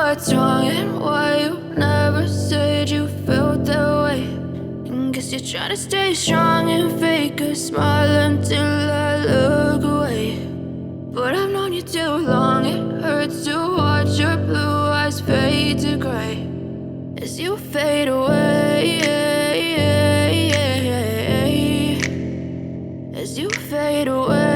what's wrong and why you never said you felt that way. And guess you're trying to stay strong and fake a smile until I look away. But I've known you too long, it hurts to watch your blue eyes fade to gray as you fade away, as you fade away.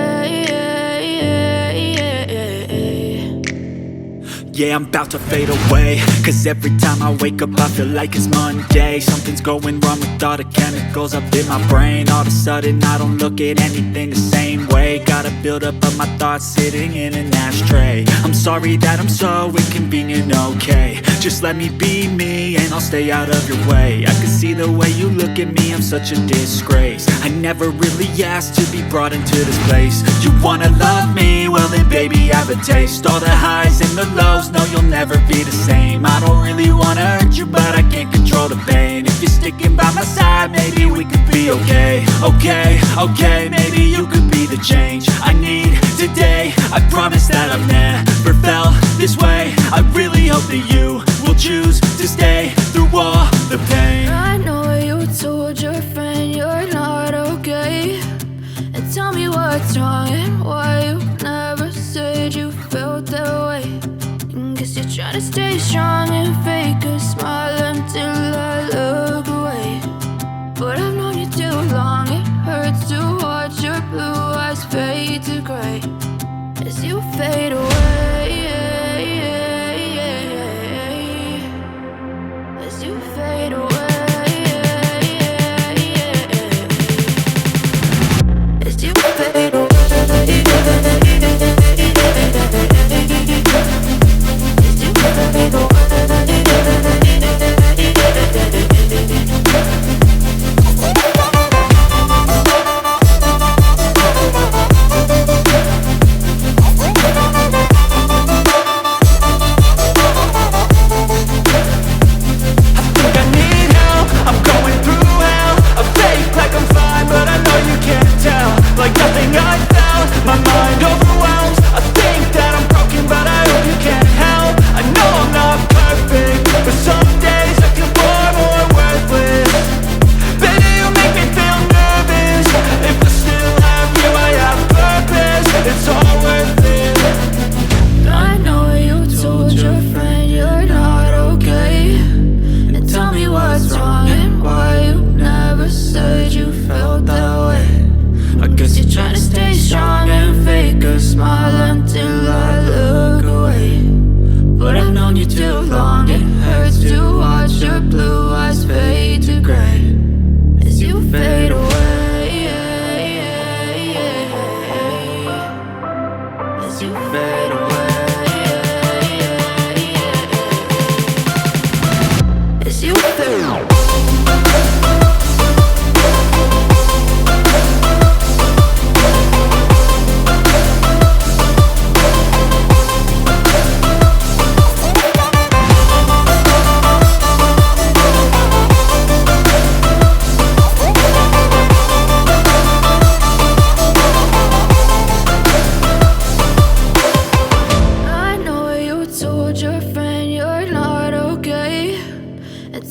Yeah, I'm about to fade away, cause every time I wake up I feel like it's Monday. Something's going wrong with all the chemicals up in my brain. All of a sudden I don't look at anything the same way. Got a buildup of my thoughts sitting in an ashtray. I'm sorry that I'm so inconvenient, okay. Just let me be me and I'll stay out of your way. I can see the way you look at me, I'm such a disgrace. I never really asked to be brought into this place. You wanna love me? Well then baby I have a taste. All the highs and the lows, no you'll never be the same. I don't really wanna hurt you but I can't control the pain. If you're sticking by my side maybe we could be okay. Okay, maybe you could be the change I need today. I promise that I've never felt this way. I really hope that you will choose to stay through all the pain. I know you told your friend you're not okay, and tell me what's wrong and why you never said you felt that way. And guess you're trying to stay strong and fake a smile until I look away. But I've known you too long, it hurts to watch your blue eyes fade to gray as you fade away, as you fade away, as you fade away.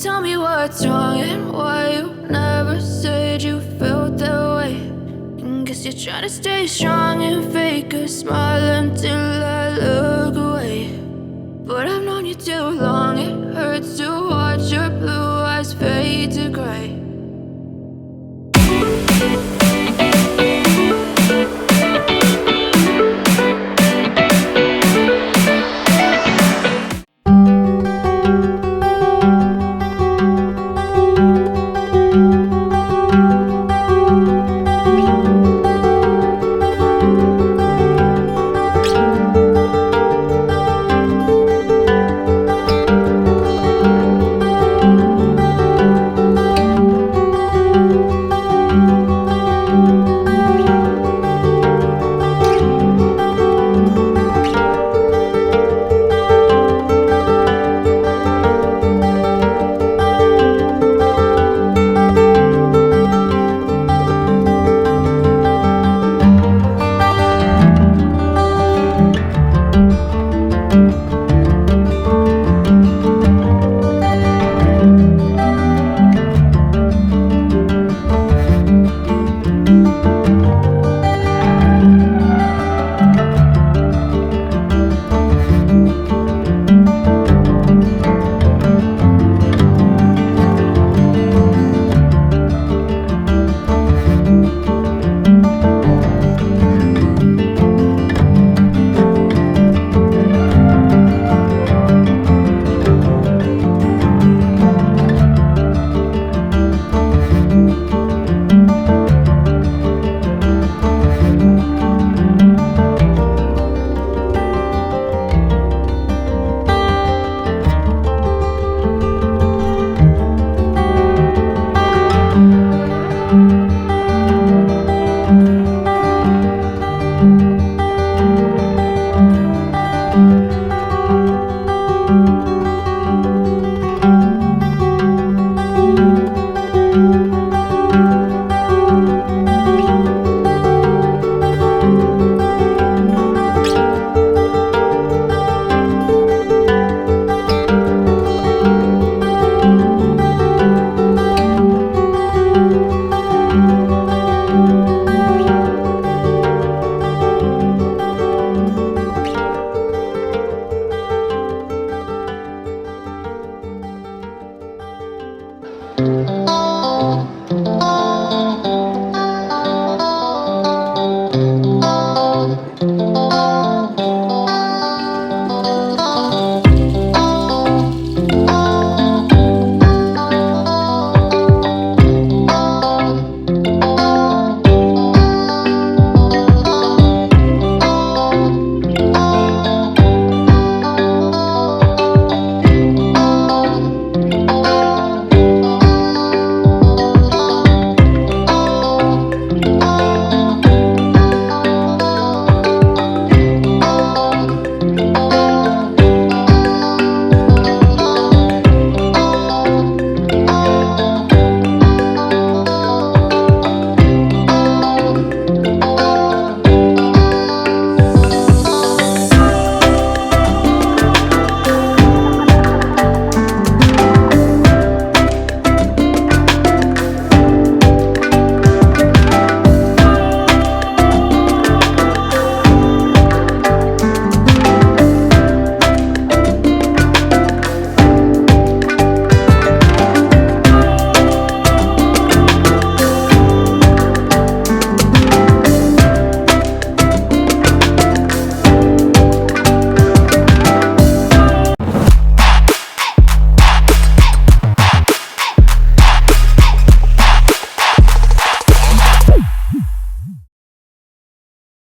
Tell me what's wrong and why you never said you felt that way. And guess you're trying to stay strong and fake a smile until I look away. But I've known you too long, it hurts to watch your blue eyes fade to gray